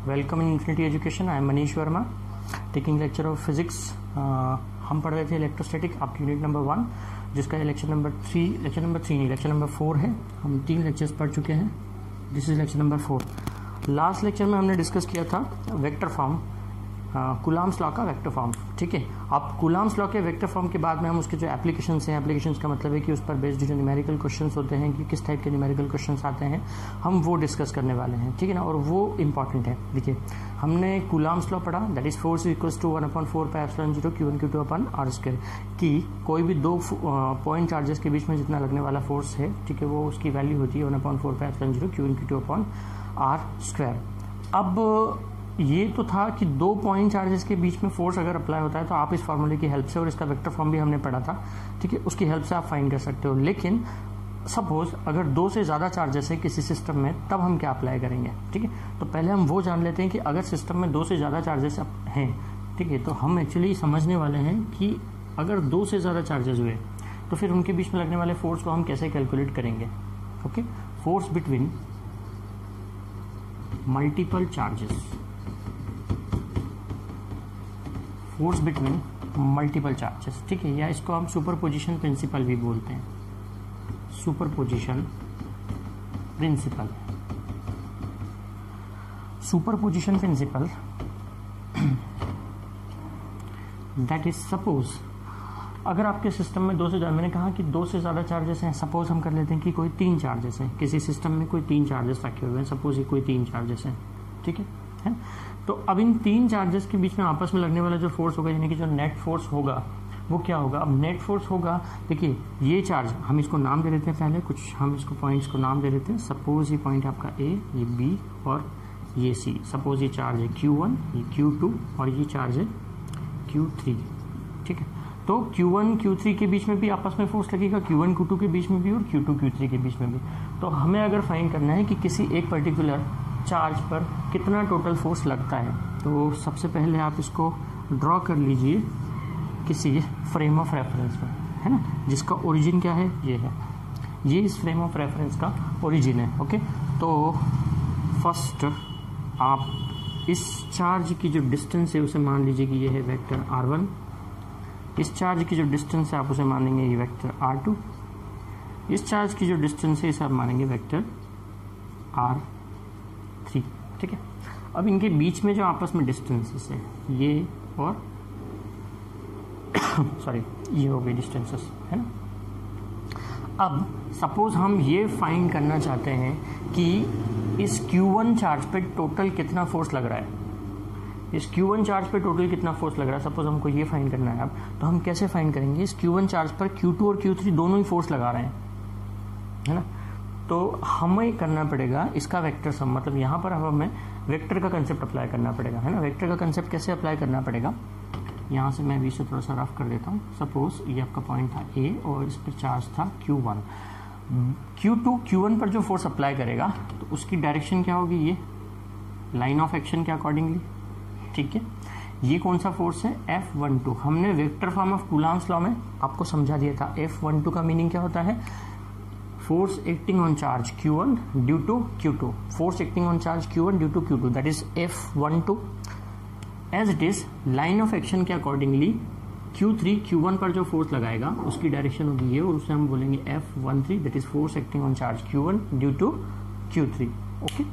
Welcome in infinity education. I am Manish Verma, taking lecture of physics. हम पढ़ रहे थे इलेक्ट्रोस्टैटिक आपकी यूनिट नंबर 1, जिसका लेक्चर नंबर 4 है। हम 3 लेक्चर्स पढ़ चुके हैं। This is lecture number 4। Last lecture में हमने डिस्कस किया था वेक्टर फॉर्म, कूलम्ब्स लॉ का वेक्टर फॉर्म। ठीक है, अब कूलम्ब्स लॉ के वेक्टर फॉर्म के बाद में हम उसके जो एप्लीकेशंस हैं, एप्लीकेशंस का मतलब है कि उस पर बेस्ड जो न्यूमेरिकल क्वेश्चंस होते हैं कि किस टाइप के न्यूमेरिकल क्वेश्चंस आते हैं, हम वो डिस्कस करने वाले हैं। ठीक है ना, और वो इंपॉर्टेंट है। देखिए, हमने कूलम्ब्स लॉ पढ़ा, that is force equals to 1/4πε0 Q1 Q2/r², कि कोई भी दो पॉइंट चार्जेस के बीच में जितना लगने वाला फोर्स है, ठीक है, वो उसकी वैल्यू होती है 1/4πε0 Q1 Q2/r²। अब ये तो था कि दो पॉइंट चार्जेस के बीच में फोर्स अगर अप्लाई होता है तो आप इस फॉर्मूले की हेल्प से, और इसका वेक्टर फॉर्म भी हमने पढ़ा था, ठीक है, उसकी हेल्प से आप फाइंड कर सकते हो। लेकिन सपोज अगर 2 से ज़्यादा चार्जेस है किसी सिस्टम में, तब हम क्या अप्लाई करेंगे। ठीक है, तो पहले हम वो जान लेते हैं कि अगर सिस्टम में 2 से ज़्यादा चार्जेस हैं, ठीक है, तो हम एक्चुअली समझने वाले हैं कि अगर 2 से ज़्यादा चार्जेस हुए तो फिर उनके बीच में लगने वाले फोर्स को हम कैसे कैलकुलेट करेंगे। Okay, force between multiple charges, force between multiple charges, ठीक है, या इसको हम सुपरपोजिशन प्रिंसिपल भी बोलते हैं। Superposition principle, superposition principle that is, suppose अगर आपके सिस्टम में 2 से ज़्यादा, मैंने कहा कि 2 से ज़्यादा चार्जेस हैं। सपोज हम कर लेते हैं कि कोई 3 चार्जेस हैं किसी सिस्टम में, कोई 3 चार्जेस रखे हुए हैं। सपोज ये कोई 3 चार्जेस हैं, ठीक है। तो अब इन 3 चार्जेस के बीच में आपस में लगने वाला जो फोर्स होगा, यानी कि जो नेट फोर्स होगा, वो क्या होगा। अब नेट फोर्स होगा, देखिए ये चार्ज, हम इसको नाम दे देते हैं पहले, कुछ हम इसको पॉइंट्स को नाम दे देते हैं। सपोज ये पॉइंट आपका A, ये B और ये C। सपोज ये चार्ज है Q1, ये Q2 और ये चार्ज है Q3। ठीक है, तो Q1 Q3 के बीच में भी आपस में फोर्स लगेगा, Q1 Q2 के बीच में भी और Q2 Q3 के बीच में भी। तो हमें अगर फाइंड करना है कि किसी एक पर्टिकुलर चार्ज पर कितना टोटल फोर्स लगता है, तो सबसे पहले आप इसको ड्रॉ कर लीजिए किसी फ्रेम ऑफ रेफरेंस में, है ना, जिसका ओरिजिन क्या है, ये है, ये इस फ्रेम ऑफ रेफरेंस का ओरिजिन है। ओके, तो फर्स्ट आप इस चार्ज की जो डिस्टेंस है उसे मान लीजिए कि ये है वेक्टर r1। इस चार्ज की जो डिस्टेंस है आप उसे मानेंगे ये वेक्टर r2। इस चार्ज की जो डिस्टेंस है इसे आप मानेंगे वेक्टर r3। ठीक है, अब इनके बीच में जो आपस में डिस्टेंसेस है, ये और सॉरी ये हो गई डिस्टेंसेस, है ना। अब सपोज हम ये फाइंड करना चाहते हैं कि इस Q1 चार्ज पे टोटल कितना फोर्स लग रहा है। इस Q1 चार्ज पे टोटल कितना फोर्स लग रहा है, सपोज हमको ये फाइंड करना है। अब तो हम कैसे फाइंड करेंगे, इस Q1 चार्ज पर Q2 और Q3 दोनों ही फोर्स लगा रहे हैं, है ना। तो हमें करना पड़ेगा इसका वेक्टर सम, मतलब यहाँ पर हमें वेक्टर का कंसेप्ट अप्लाई करना पड़ेगा, है ना। वेक्टर का कंसेप्ट कैसे अप्लाई करना पड़ेगा, यहाँ से मैं भी इसे थोड़ा सा रफ कर देता हूँ। सपोज ये आपका पॉइंट था A और इस पर चार्ज था Q1। Q2 Q1 पर जो फोर्स अप्लाई करेगा तो उसकी डायरेक्शन क्या होगी, ये लाइन ऑफ एक्शन के अकॉर्डिंगली। ठीक है, ये कौन सा फोर्स है, F12। हमने vector form of Coulomb's law में आपको समझा दिया था। F12 का मीनिंग क्या होता है, force acting on charge Q1 due to Q2। Force acting on charge Q1 due to Q2, that is F12। As it is line of action के अकॉर्डिंगली Q3 Q1 पर जो फोर्स लगाएगा उसकी direction होगी ये, और उसे हम बोलेंगे F13, that is force acting on charge Q1 due to Q3। Okay,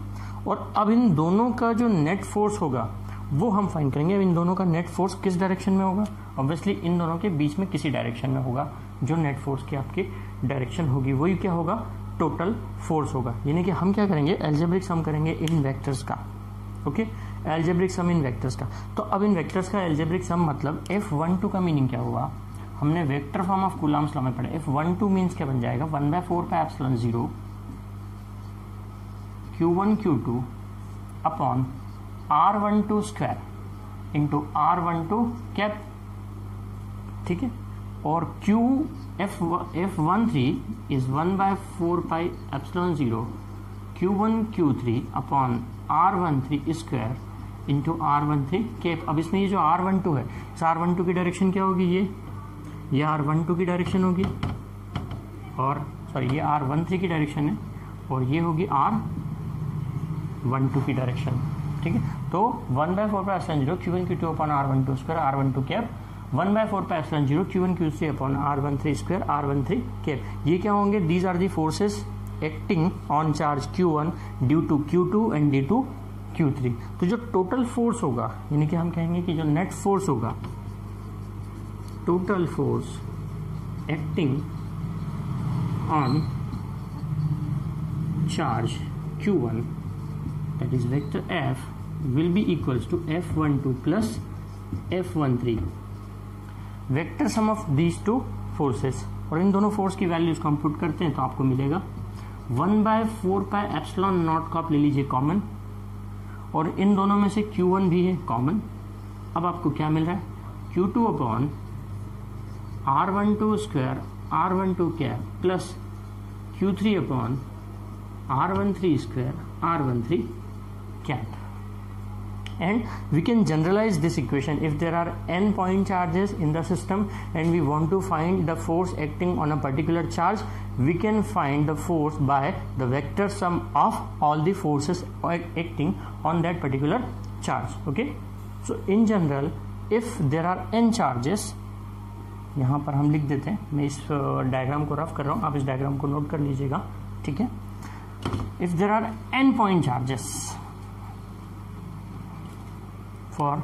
और अब इन दोनों का जो नेट फोर्स होगा वो हम फाइंड करेंगे। अब इन दोनों का नेट फोर्स किस डायरेक्शन में होगा, ऑब्वियसली इन दोनों के बीच में किसी डायरेक्शन में होगा। जो नेट फोर्स की आपकी डायरेक्शन होगी वही क्या होगा, टोटल फोर्स होगा। यानी कि हम क्या करेंगे, अलजेब्रिक सम करेंगे इन वेक्टर्स का। ओके, अलजेब्रिक सम इन वेक्टर्स का। तो अब इन वेक्टर्स का अलजेब्रिक सम मतलब F12 का मीनिंग क्या हुआ, हमने vector form of Coulomb's law में पढ़ा। F12 मीन्स क्या बन जाएगा, 1/4πε0 Q1 Q2 upon R12 square into R12 cap. ठीक है, और F13 is 1/4πε0 Q1 Q3 upon R13 square into R13 cap. अब इसमें ये जो R12 है, इस R12 की डायरेक्शन क्या होगी, ये R12 की डायरेक्शन होगी, और सॉरी ये R13 की डायरेक्शन है, और ये होगी R12 की डायरेक्शन। ठीक है, तो 1/4πε0 Q1 Q2 upon R12 square R12 cap 1/4πε0 Q1 Q3 upon R13 square R13 cap. ये क्या होंगे? These are the forces acting on charge Q1 due to Q2 and due to Q3। तो जो total force होगा, यानी कि हम कहेंगे कि जो नेट फोर्स होगा, total force acting on charge Q1 that is vector F will be equals to F12 plus F13 vector sum of these two forces. और इन दोनों फोर्स की वैल्यूज कंप्यूट करते हैं तो आपको मिलेगा 1/4πε0 को आप ले लीजिए कॉमन, और इन दोनों में से Q1 भी है कॉमन। अब आपको क्या मिल रहा है? Q2 upon R12 square R12 cap plus Q3 upon R13 square R13 cap, and we can generalize this equation. If there are n point charges in the system and we want to find the force acting on a particular charge, we can find the force by the vector sum of all the forces acting on that particular charge. Okay, so in general if there are n charges, यहाँ पर हम लिख देते हैं, मैं इस diagram को rough कर रहा हूँ, आप इस डायग्राम को नोट कर लीजिएगा, ठीक है। If there are n point charges, for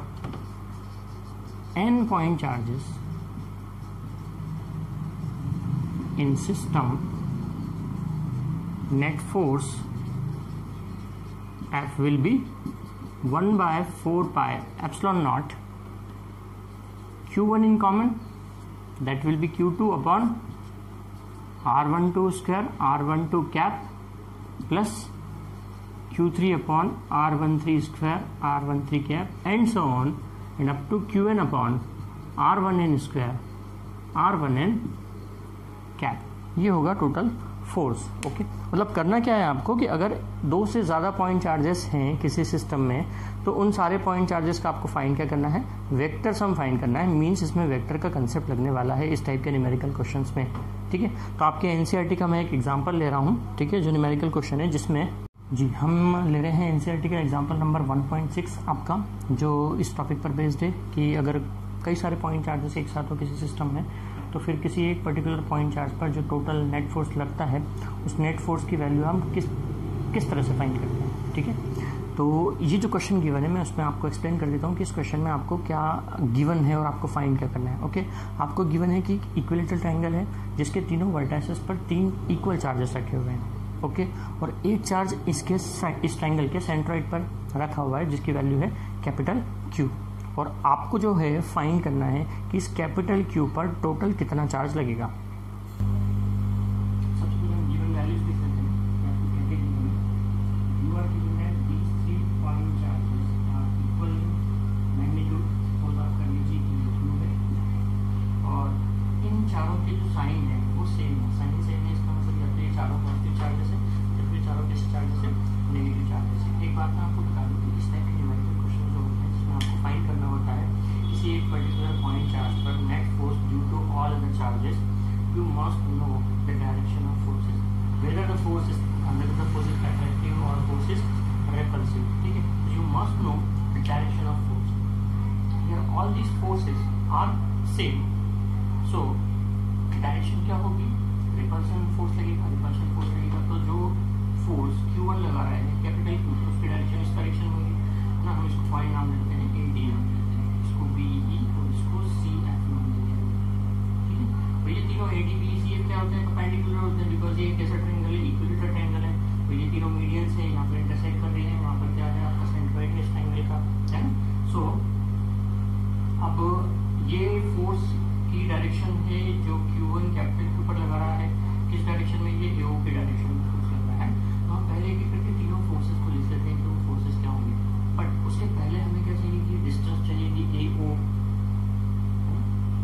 n point charges in system, net force F will be 1/4πε0 Q1 in common, that will be Q2 upon R12 square R12 cap plus Q3 upon R13 square R13 cap and so on and up to Qn upon R1n square R1n cap। ये होगा total force. Okay, मतलब करना क्या है आपको कि अगर दो से ज़्यादा पॉइंट चार्जेस हैं किसी सिस्टम में, तो उन सारे पॉइंट चार्जेस का आपको फाइंड क्या करना है? वेक्टर सम फाइंड करना है। मींस इसमें वेक्टर का कंसेप्ट लगने वाला है इस टाइप के न्यूमेरिकल क्वेश्चंस में, ठीक है। तो आपके एनसीईआरटी का मैं एक एग्जांपल ले रहा हूँ, ठीक है, जो न्यूमेरिकल क्वेश्चन है जिसमें जी हम ले रहे हैं एनसीईआरटी का एग्जांपल नंबर 1.6 आपका, जो इस टॉपिक पर बेस्ड है कि अगर कई सारे पॉइंट चार्जेस एक साथ हो किसी सिस्टम में, तो फिर किसी एक पर्टिकुलर पॉइंट चार्ज पर जो टोटल नेट फोर्स लगता है, उस नेट फोर्स की वैल्यू हम किस तरह से फाइंड करते हैं, ठीक है। तो ये जो क्वेश्चन गिवन है मैं उसमें आपको एक्सप्लेन कर देता हूँ कि इस क्वेश्चन में आपको क्या गिवन है और आपको फाइंड क्या करना है। ओके, आपको गिवन है कि इक्विलेटरल ट्रायंगल है जिसके तीनों वर्टाइसेस पर 3 इक्वल चार्जेस रखे हुए हैं, ओके, और एक चार्ज इस ट्रायंगल के सेंट्रॉइड पर रखा हुआ है जिसकी वैल्यू है कैपिटल Q, और आपको जो है फाइंड करना है कि इस कैपिटल Q पर टोटल कितना चार्ज लगेगा। चारों के जो साइन है वो सेम है, साइन सेम है, इसका मतलब जब ये चारों पॉजिटिव चार्जेस है, जब ये चारों कैसे चार्जेस है, नेगेटिव चार्जेस है। एक बात मैं आपको बता दूं कि इस टाइप के न्यूमेरिकल क्वेश्चन जो होते हैं जिसमें आपको फाइंड करना होता है किसी एक पर्टिकुलर पॉइंट चार्ज पर net force due to all other charges, you must know the direction of forces, whether the force is attractive or force is repulsive, ठीक है। You must know the direction of force, here all these forces are same, so direction क्या होगी? Repulsion force लगेगा, repulsion force लगेगा, तो जो force Q1 लगा रहा है कैपिटल Q, तो उसकी डायरेक्शन इस डायरेक्शन होगी ना। हम इसको पॉइंट नाम देते हैं AD नाम देते हैं, इसको BE और इसको CF नाम देते हैं, ठीक है। तो ये तीनों AD BE CF क्या होते हैं? परपेंडिकुलर होते हैं, बिकॉज ये कैसा ट्रायंगल है? इक्विलेटरल ट्रायंगल है। तो ये तीनों मीडियंस है, यहाँ पर इंटरसेक्ट कर रही है, वहाँ पर क्या है आपका सेंट्रॉइड है इस ट्रायंगल का, है। सो अब ये फोर्स की डायरेक्शन है जो Q1 कैपिटल Q पर लगा रहा है, किस डायरेक्शन में? ये AO की डायरेक्शन में फोर्स लग रहा है। तो हम पहले एक करके तीनों फोर्सेस को लिख लेते हैं कि वो फोर्सेस क्या होंगे, बट उससे पहले हमें क्या चाहिए कि डिस्टेंस चाहिए AO,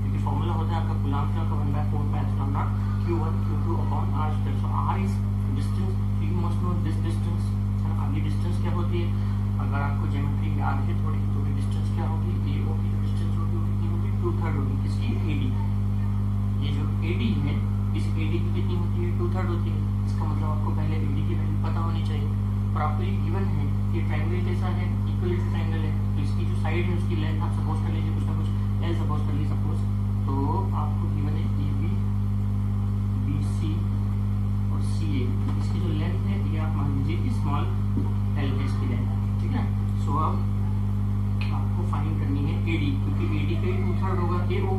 क्योंकि फॉर्मूला होता है आपका कूलम्ब का 1/4πε0 Q1 Q2 upon R square. So R is distance, you must no this distance. अब ये डिस्टेंस क्या होती है? अगर आपको ज्योमेट्री याद है थोड़ी, तो डिस्टेंस क्या होगी? AO की जो डिस्टेंस होगी 2/3 होगी किसकी? AD। ये जो AD है, इस AD की कितनी होती है? 2/3 होती है। इसका मतलब आपको पहले AD की वैल्यू पता होनी चाहिए, और आपको ये गिवन है कि ट्रायंगल कैसा है, इक्विलेटरल ट्रायंगल है, तो इसकी जो साइड है उसकी लेंथ आप सपोज कर लीजिए कुछ ना कुछ एल सपोज कर लीजिए सपोज, तो आपको गिवन है ए बी बी सी और सी ए, इसकी जो लेंथ है ये आप मान लीजिए कि स्मॉल एल है इसकी लेंथ, ठीक है। सो अब आपको फाइंड करनी है एडी, क्योंकि एडी का ही 2/3 होगा एओ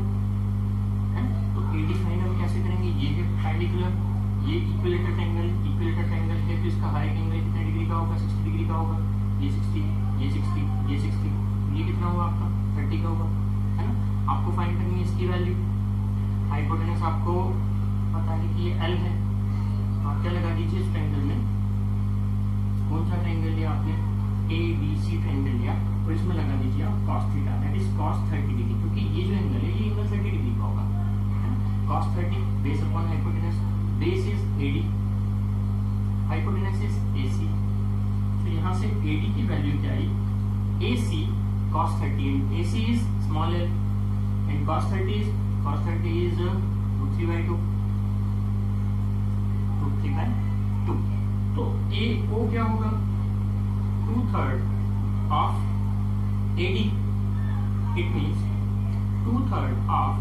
है, तो एडी फाइंड हम कैसे करेंगे, ये है परपेंडिकुलर, ये इक्विलेटरल ट्रायंगल है, तो इसका हाइट एंगल कितने डिग्री का होगा, 60 डिग्री का होगा, ये 60 ये 60 ये 60, ये कितना होगा आपका 30 का होगा, है ना। आपको फाइंड करनी है इसकी वैल्यू, हाइपोटेनस आपको पता है कि ये एल है, तो आप क्या लगा दीजिए इस ट्रायंगल में, कौन सा ट्रायंगल लिया आपने, ए बी सी ट्रायंगल लिया, और इसमें लगा दीजिए आप cos theta, that is cos 30 degree, क्योंकि ये जो एंगल है ये एंगल 30 डिग्री का होगा, cos 30 base upon hypotenuse, base is AD, hypotenuse is AC, तो यहाँ से AD की वैल्यू क्या आई, AC cos 30 and AC is small l and cos 30 is √3/2, √3/2, तो AO क्या होगा 2/3 of AD, it means 2/3 of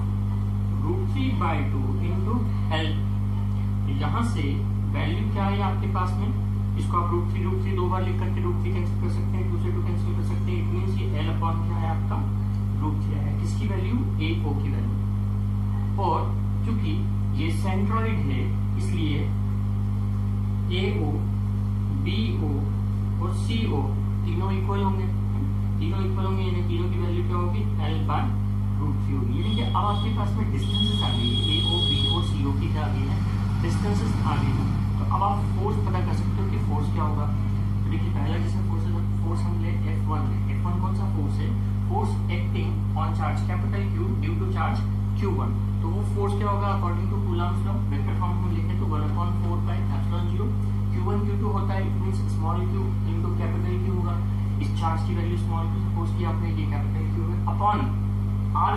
√3/2 into L। यहाँ से वैल्यू क्या है आपके पास में, इसको आप √3 दो बार लिख करके √3 कैंसिल कर सकते हैं, 2 से 2 कैंसिल कर सकते हैं, इट मींस ये L अपॉन क्या है आपका √3 है, किसकी वैल्यू AO की वैल्यू, और क्योंकि ये सेंट्रॉइड है इसलिए AO BO और CO तीनों इक्वल होंगे, यानी तीनों की वैल्यू क्या होगी L/√3 होगी, यानी कि अब आपके पास में डिस्टेंसेस आ गई, AO BO CO की क्या आ गई है, डिस्टेंसेस आ गई है। तो अब आप फोर्स पता कर सकते हो कि फोर्स क्या होगा, तो देखिए पहला जैसे फोर्स हम ले F1 है, F1 कौन सा फोर्स है, force acting on charge capital Q due to charge Q1, तो वो फोर्स क्या होगा according to Coulomb's law, vector form में लिखें तो 1/4πε0, Q1 Q2 होता है, it means small q into capital Q होगा, इस चार्ज की वैल्यू स्मॉल q सपोज की आपने, ये कैपिटल Q है, अपॉन r²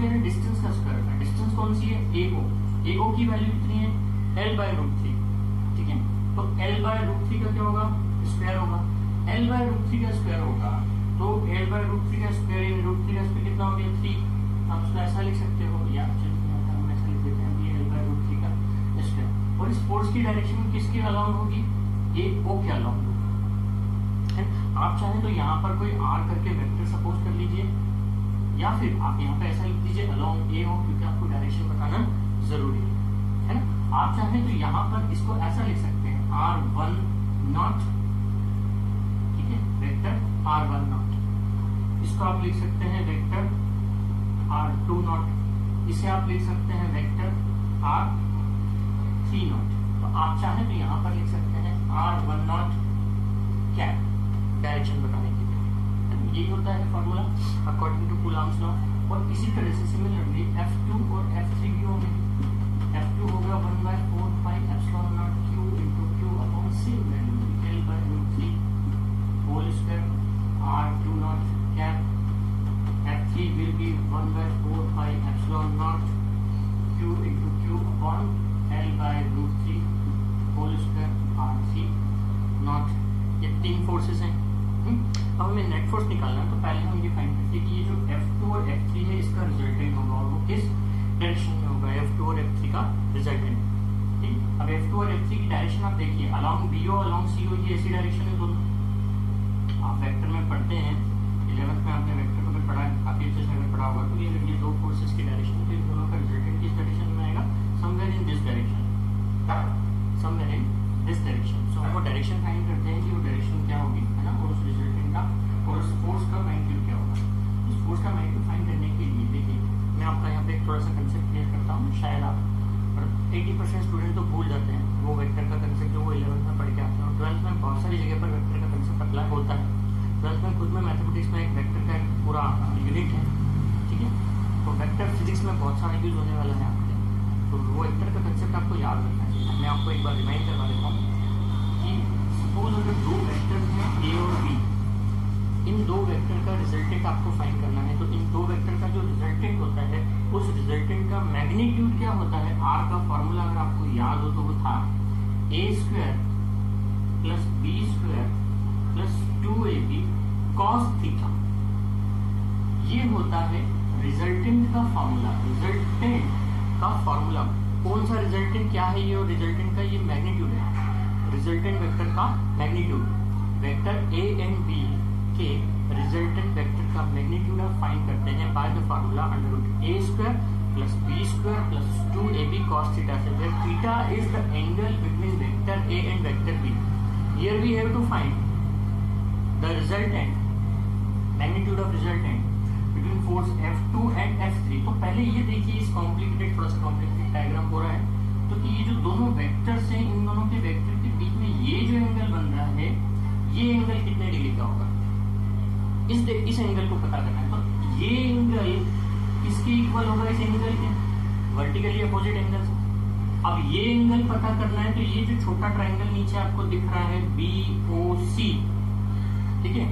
है डिस्टेंस का स्क्वायर, डिस्टेंस कौन सी है AO की वैल्यू कितनी है L/√3, ठीक है, तो L/√3 का क्या होगा स्क्वायर होगा, L/√3 का स्क्वायर होगा, तो L/√3 का स्क्वायर यानी √3 का स्क्वायर कितना हो गया 3, आप उसको ऐसा लिख सकते हो, या हम ऐसा लिख देते हैं ये L/√3 का स्क्वायर, और इस फोर्स की डायरेक्शन किसके अलाउंग होगी, AO के अलाउंग होगी, आप चाहें तो यहाँ पर कोई R करके वेक्टर सपोज कर लीजिए, या फिर आप यहाँ पे ऐसा लिख दीजिए अलोंग AO, क्योंकि आपको डायरेक्शन बताना जरूरी है ना। आप चाहें तो यहाँ पर इसको ऐसा लिख सकते हैं R1/0, ठीक है, वेक्टर R1/0, इसको आप लिख सकते हैं वेक्टर R2/0, इसे आप लिख सकते हैं वेक्टर R3/0, तो आप चाहें तो यहाँ पर लिख सकते हैं R1/0 कैप, डायरेक्शन बताने के लिए, यही होता है formula according to Coulomb's law. और इसी तरह से सिमिलरली F2 और F3 भी होंगे, F2 होगा 1/4πε0 Q into Q upon same value L/√3 whole square R2/0 cap, F3 will be 1/4πε0 Q into Q upon L/√3 whole square R3/0, ये तीन फोर्सेस हैं। अब हमें नेट फोर्स निकालना है, तो पहले हम ये फाइंड करते हैं कि ये जो F2 और F3 है इसका रिजल्टेंट होगा, और वो किस डायरेक्शन में होगा, F2 और F3 का रिजल्टेंट, ठीक। अब F2 और F3 की डायरेक्शन आप देखिए, अलोंग BO अलोंग CO, ये ऐसी डायरेक्शन है दोनों, आप वेक्टर में पढ़ते हैं 11th में, आपने वेक्टर को पढ़ा काफी अच्छे से अगर पढ़ा होगा, तो ये दो फोर्सेस की डायरेक्शन, तो इन दोनों का रिजल्टेंट किस डायरेक्शन में आएगा, somewhere in this direction, somewhere in this direction. So हमको डायरेक्शन फाइंड करते हैं कि वो डायरेक्शन क्या होगी, है ना, और उस रिजल्टेंट का और उस फोर्स का मैग्नीट्यूड क्या होगा। उस फोर्स का मैग्नीट्यूड फाइंड करने के लिए देखिए मैं आपका यहाँ पे थोड़ा सा कंसेप्ट क्लियर करता हूँ, शायद आप 80% स्टूडेंट तो भूल जाते हैं वो वेक्टर का कंसेप्ट जो वो 11th में पढ़ के आते हैं, 12th में बहुत सारी जगह पर वेक्टर का कंसेप्ट अप्लाई होता है, 12th में खुद में मैथमेटिक्स में एक वेक्टर का पूरा यूनिट है, ठीक है, तो वेक्टर फिजिक्स में बहुत सारा यूज होने वाला है आपके, तो वो वेक्टर का कंसेप्ट आपको याद रखना चाहिए। मैं आपको एक बार रिमाइंड करवा देता हूँ कि सपोज अगर दो वेक्टर हैं A और B, इन दो वेक्टर का रिजल्टेंट आपको फाइंड करना है, तो इन दो वेक्टर का जो रिजल्टेंट होता है उस रिजल्टेंट का मैग्नीट्यूड क्या होता है, R का फॉर्मूला अगर आपको याद हो तो वो था A² + B² + 2AB cos theta, ये होता है रिजल्टेंट का फॉर्मूला। रिजल्टेंट का फॉर्मूला कौन सा रिजल्टेंट क्या है? ये रिजल्टेंट का ये मैग्नीट्यूड है, रिजल्टेंट वेक्टर का magnitude. Vector A and B के रिजल्टेंट वेक्टर का मैग्नीट्यूड आप फाइंड करते हैं by the formula under root A square plus B square plus 2ab cos theta से, where theta is the angle between vector A and vector B. Here we have to find the resultant, magnitude of resultant between force F2 and F3. तो पहले ये देखिए इस complicated, थोड़ा सा complicated diagram हो रहा है, तो कि ये जो दोनों वेक्टर्स हैं, इन दोनों के वेक्टर के बीच में ये जो एंगल बन रहा है, ये एंगल कितने डिग्री का होगा, इस एंगल को पता करना है। तो ये एंगल किसके इक्वल होगा? इस एंगल के वर्टिकली अपोजिट एंगल से। अब ये एंगल पता करना है, तो ये जो छोटा ट्रायंगल नीचे आपको दिख रहा है BOC, ठीक है,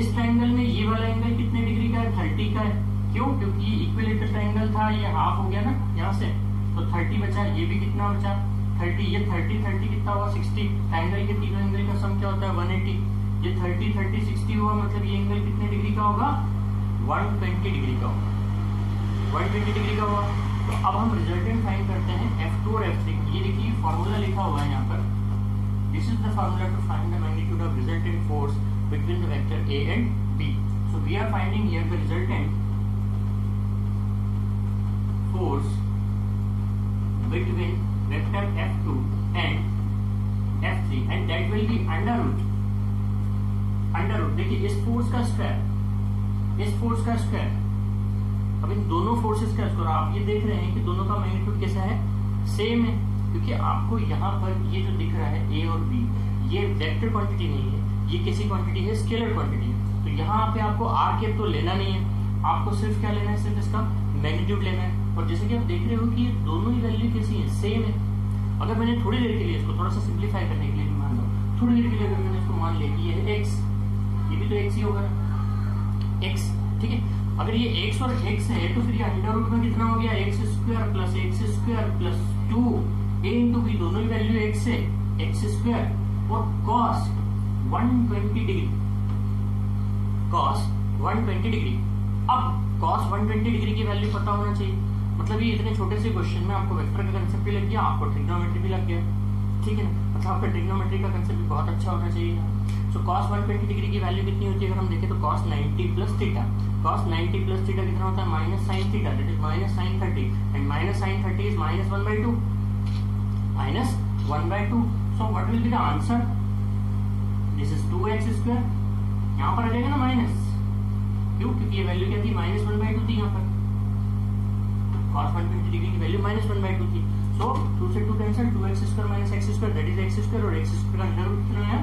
इस ट्रायंगल में ये वाला एंगल कितने डिग्री का है? 30 का है। क्यों? क्योंकि इक्विलेटरल ट्रायंगल था, ये हाफ हो गया ना यहाँ से, तो 30 बचा। ये भी कितना बचा? 30। ये 30 कितना हुआ? 60। ट्रायंगल के तीनों एंगल का सम क्या होता है? 180। ये 30 60 हुआ, मतलब ये एंगल कितने डिग्री का होगा? 120 डिग्री का होगा। 120 डिग्री का हुआ। तो अब हम रिजल्टेंट फाइंड करते हैं F2 और F3। ये देखिए फॉर्मूला लिखा हुआ है यहाँ पर, this is the formula to find the magnitude of resultant force between the vector A and B. So we are finding here the resultant force between vector F2 and F3 and that will be under root देखिए इस force का square, इस force का square. अब इन दोनों forces का square, आप ये देख रहे हैं कि दोनों का मैग्नीट्यूड कैसा है? सेम है, क्योंकि आपको यहाँ पर ये जो दिख रहा है A और B, ये वेक्टर क्वांटिटी नहीं है, ये किसी क्वांटिटी है, स्केलर क्वांटिटी है। तो यहाँ पे आपको आर कैप तो लेना नहीं है, आपको सिर्फ क्या लेना है? सिर्फ इसका मैग्नीट्यूड लेना है। और जैसे कि आप देख रहे हो कि ये दोनों ही वैल्यू कैसी है? सेम है। अगर मैंने थोड़ी देर के लिए इसको थोड़ा सा सिंप्लीफाई करने के लिए मान लो, थोड़ी देर के लिए अगर मैंने इसको मान लिया कि ये है x, ये भी तो x ही होगा, x, ठीक है। अगर ये x और x है तो फिर ये अंडर रूट में कितना हो गया? x square plus 2 a into b, दोनों ही वैल्यू x है, x स्क्वायर और cos 120 डिग्री, cos 120 डिग्री। अब cos 120 डिग्री की वैल्यू पता होना चाहिए, मतलब ये इतने छोटे से क्वेश्चन में आपको वेक्टर का कंसेप्ट भी लग गया, आपको ट्रिग्नोमेट्री भी लग गया, ठीक है ना। मतलब आपका ट्रिग्नोमेट्री का कंसेप्ट भी बहुत अच्छा होना चाहिए। सो cos 120 डिग्री की वैल्यू कितनी होती है? अगर हम देखें तो cos 90 plus theta, cos 90 plus theta कितना होता है? Minus sine theta, that is minus sine 30, and minus sine 30 is minus 1/2, minus 1/2। So what will be the answer? This is 2x square, यहाँ पर आ जाएगा ना माइनस, क्यों? क्योंकि ये वैल्यू क्या थी? माइनस 1/2 थी यहाँ पर, cos 120 डिग्री की वैल्यू माइनस 1/2 थी। सो 2 से 2 cancel, 2x square minus x square, that is x square, और x स्क्वायर का अंडर रूट कितना आया?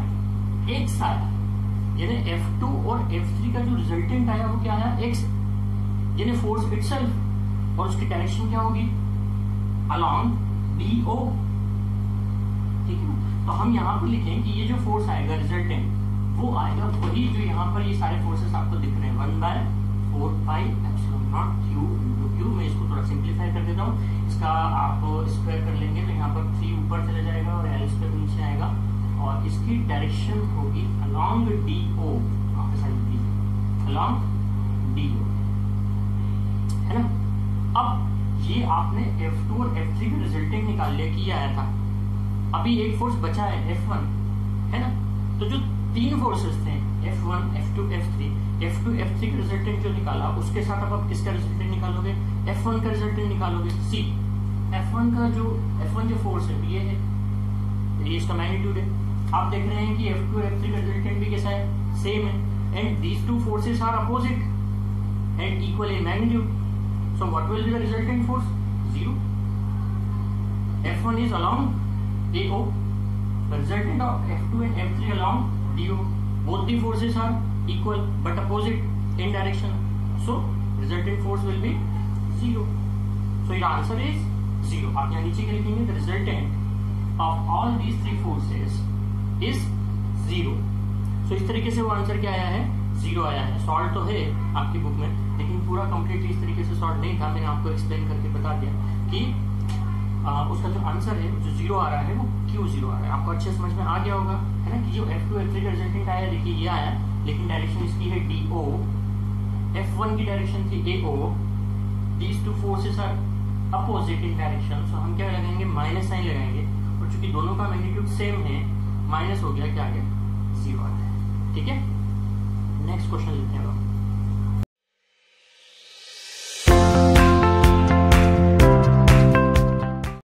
x आया। यानी F2 और F3 का जो रिजल्टेंट आया वो क्या आया? x, यानी फोर्स इटसेल्फ, और उसकी डायरेक्शन क्या होगी? अलोंग DO, ठीक है। तो हम यहाँ पर लिखें कि ये जो फोर्स आएगा रिजल्टेंट, वो आएगा वही जो यहाँ पर ये सारे फोर्सेस आपको दिख रहे हैं, 1/4πε0 q इंटू q। मैं इसको थोड़ा सिंप्लीफाई कर देता हूँ, इसका आप स्क्वायर कर लेंगे तो यहाँ पर 3 ऊपर चले जाएगा और l स्क्वायर नीचे आएगा, और इसकी डायरेक्शन होगी अलोंग DO, अलोंग DO, है ना। अब ये आपने F2 और F3 का रिजल्टेंट निकाल लिया कि ये आया था। अभी एक फोर्स बचा है F1, है ना। तो जो 3 फोर्सेस थे F1, F2, F3 का रिजल्टेंट जो निकाला, उसके साथ अब आप किसका रिजल्टेंट निकालोगे? F1 का रिजल्टेंट निकालोगे। सी F1 जो फोर्स है ये है, ये इसका मैग्नीट्यूड है। आप देख रहे हैं कि F2 और F3 का रिजल्टेंट भी कैसा है? सेम है, and these two forces are opposite and equal in magnitude. So what will be the resultant force? 0। F1 is along AO, the resultant of F2 and F3 along DO, both the forces are equal but opposite in direction, so resultant force will be 0. So your answer is 0. आप यहाँ नीचे क्या लिखेंगे? The resultant of all these 3 forces is 0. So इस तरीके से वो answer क्या आया है? 0 आया है। सॉल्व तो है आपकी बुक में, लेकिन पूरा कंप्लीटली इस तरीके से सॉल्व नहीं था। मैंने आपको एक्सप्लेन करके बता दिया कि उसका जो आंसर है, जो 0 आ रहा है वो क्यों 0 आ रहा है। आपको अच्छे समझ में आ गया होगा, है ना, कि जो F2 F3 का रिजल्टेंट आया, देखिए ये आया, लेकिन डायरेक्शन इसकी है DO, F1 की डायरेक्शन थी AO, these two forces are opposite in direction, so हम क्या लगाएंगे, माइनस साइन लगाएंगे, और चूंकि दोनों का मैग्नीट्यूड सेम है, माइनस हो गया, क्या आ गया, 0 आ गया। ठीक है, नेक्स्ट क्वेश्चन लेते हैं अब।